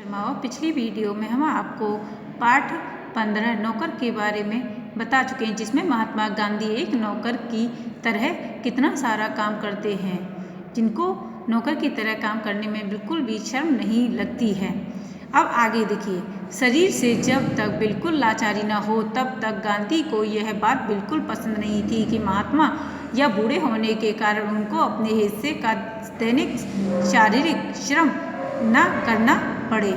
शर्मा और पिछली वीडियो में हम आपको पाठ 15 नौकर के बारे में बता चुके हैं, जिसमें महात्मा गांधी एक नौकर की तरह कितना सारा काम करते हैं, जिनको नौकर की तरह काम करने में बिल्कुल भी शर्म नहीं लगती है। अब आगे देखिए, शरीर से जब तक बिल्कुल लाचारी न हो तब तक गांधी को यह बात बिल्कुल पसंद नहीं थी कि महात्मा या बूढ़े होने के कारण उनको अपने हिस्से का दैनिक शारीरिक श्रम न करना पड़े।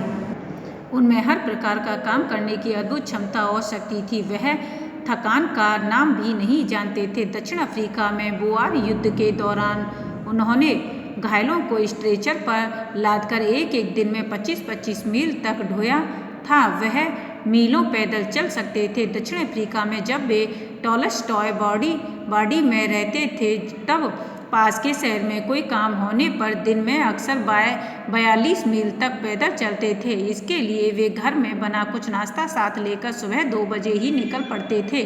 उनमें हर प्रकार का काम करने की अद्भुत क्षमता और शक्ति थी। वह थकान का नाम भी नहीं जानते थे। दक्षिण अफ्रीका में बोआर युद्ध के दौरान उन्होंने घायलों को स्ट्रेचर पर लादकर एक एक दिन में 25-25 मील तक ढोया था। वह मीलों पैदल चल सकते थे। दक्षिण अफ्रीका में जब वे टॉलस्टॉय बाड़ी में रहते थे, तब पास के शहर में कोई काम होने पर दिन में अक्सर 42 मील तक पैदल चलते थे। इसके लिए वे घर में बना कुछ नाश्ता साथ लेकर सुबह 2 बजे ही निकल पड़ते थे।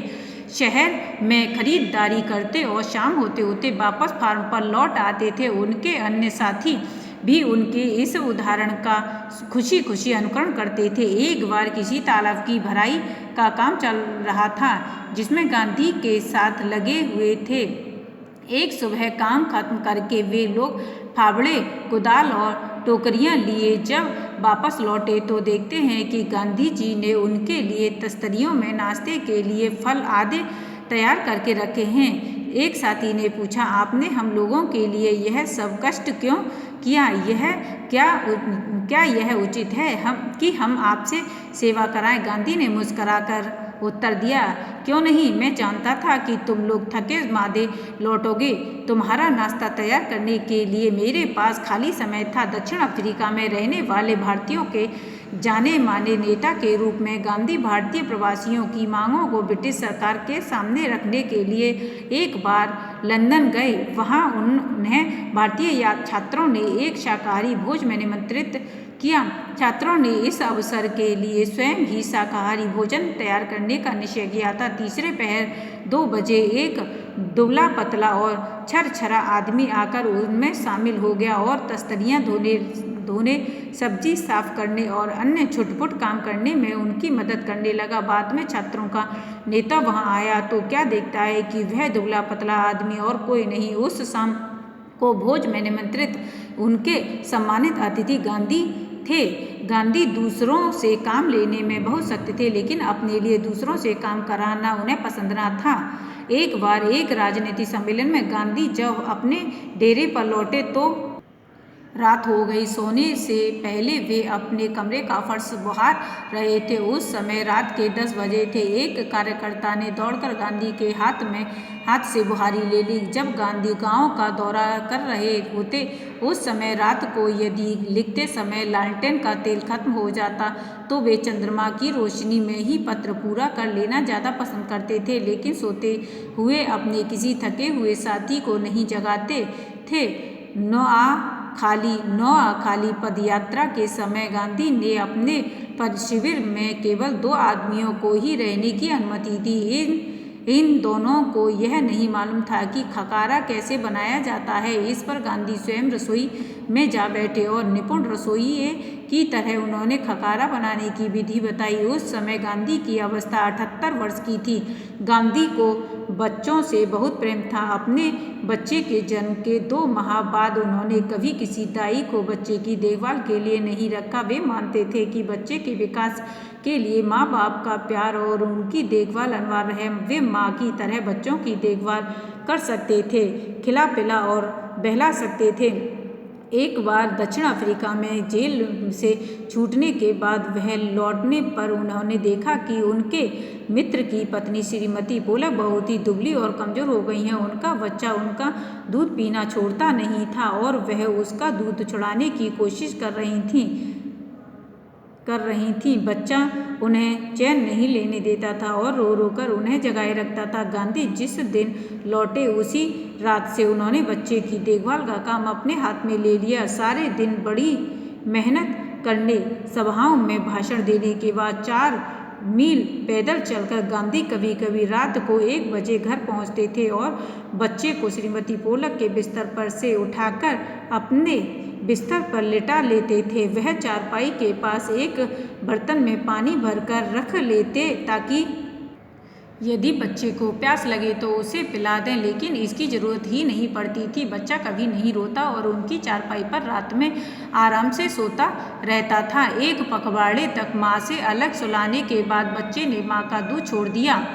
शहर में खरीदारी करते और शाम होते होते वापस फार्म पर लौट आते थे। उनके अन्य साथी भी उनके इस उदाहरण का खुशी खुशी अनुकरण करते थे। एक बार किसी तालाब की भराई का काम चल रहा था, जिसमें गांधी के साथ लगे हुए थे। एक सुबह काम खत्म करके वे लोग फावड़े, कुदाल और टोकरियां लिए जब वापस लौटे तो देखते हैं कि गांधी जी ने उनके लिए तस्तरियों में नाश्ते के लिए फल आदि तैयार करके रखे हैं। एक साथी ने पूछा, आपने हम लोगों के लिए यह सब कष्ट क्यों किया? क्या यह उचित है कि हम आपसे सेवा कराएं? गांधी ने मुस्कुराकर उत्तर दिया, क्यों नहीं, मैं जानता था कि तुम लोग थके मादे लौटोगे। तुम्हारा नाश्ता तैयार करने के लिए मेरे पास खाली समय था। दक्षिण अफ्रीका में रहने वाले भारतीयों के जाने माने नेता के रूप में गांधी भारतीय प्रवासियों की मांगों को ब्रिटिश सरकार के सामने रखने के लिए एक बार लंदन गए। वहां उन्हें भारतीय छात्रों ने एक शाकाहारी भोज में निमंत्रित किया। छात्रों ने इस अवसर के लिए स्वयं ही शाकाहारी भोजन तैयार करने का निश्चय किया था। तीसरे पहर 2 बजे एक दुबला पतला और छरछरा आदमी आकर उनमें शामिल हो गया और तस्तरियां धोने, सब्जी साफ करने और अन्य छुटपुट काम करने में उनकी मदद करने लगा। बाद में छात्रों का नेता वहां आया तो क्या देखता है कि वह दुबला पतला आदमी और कोई नहीं, उस शाम को भोज में निमंत्रित उनके सम्मानित अतिथि गांधी थे। गांधी दूसरों से काम लेने में बहुत सख्त थे, लेकिन अपने लिए दूसरों से काम कराना उन्हें पसंद न था। एक बार एक राजनीतिक सम्मेलन में गांधी जब अपने डेरे पर लौटे तो रात हो गई। सोने से पहले वे अपने कमरे का फर्श बुहार रहे थे। उस समय रात के 10 बजे थे। एक कार्यकर्ता ने दौड़कर गांधी के हाथ से बुहारी ले ली। जब गांधी गांव का दौरा कर रहे होते उस समय रात को यदि लिखते समय लालटेन का तेल खत्म हो जाता तो वे चंद्रमा की रोशनी में ही पत्र पूरा कर लेना ज़्यादा पसंद करते थे, लेकिन सोते हुए अपने किसी थके हुए साथी को नहीं जगाते थे। नौ खाली पदयात्रा के समय गांधी ने अपने शिविर में केवल 2 आदमियों को ही रहने की अनुमति दी। इन दोनों को यह नहीं मालूम था कि खकारा कैसे बनाया जाता है। इस पर गांधी स्वयं रसोई में जा बैठे और निपुण रसोइये की तरह उन्होंने खकारा बनाने की विधि बताई। उस समय गांधी की अवस्था 78 वर्ष की थी। गांधी को बच्चों से बहुत प्रेम था। अपने बच्चे के जन्म के 2 माह बाद उन्होंने कभी किसी दाई को बच्चे की देखभाल के लिए नहीं रखा। वे मानते थे कि बच्चे के विकास के लिए माँ बाप का प्यार और उनकी देखभाल अनिवार्य है। वे माँ की तरह बच्चों की देखभाल कर सकते थे, खिला पिला और बहला सकते थे। एक बार दक्षिण अफ्रीका में जेल से छूटने के बाद वह लौटने पर उन्होंने देखा कि उनके मित्र की पत्नी श्रीमती पोलक बहुत ही दुबली और कमज़ोर हो गई हैं। उनका बच्चा उनका दूध पीना छोड़ता नहीं था और वह उसका दूध छुड़ाने की कोशिश कर रही थी। बच्चा उन्हें चैन नहीं लेने देता था और रो रो कर उन्हें जगाए रखता था। गांधी जिस दिन लौटे उसी रात से उन्होंने बच्चे की देखभाल का काम अपने हाथ में ले लिया। सारे दिन बड़ी मेहनत करने, सभाओं में भाषण देने के बाद 4 मील पैदल चलकर गांधी कभी कभी रात को 1 बजे घर पहुंचते थे और बच्चे को श्रीमती पोलक के बिस्तर पर से उठाकर अपने बिस्तर पर लिटा लेते थे। वह चारपाई के पास एक बर्तन में पानी भरकर रख लेते ताकि यदि बच्चे को प्यास लगे तो उसे पिला दें, लेकिन इसकी ज़रूरत ही नहीं पड़ती थी। बच्चा कभी नहीं रोता और उनकी चारपाई पर रात में आराम से सोता रहता था। एक पखवाड़े तक माँ से अलग सुलाने के बाद बच्चे ने माँ का दूध छोड़ दिया।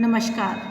नमस्कार।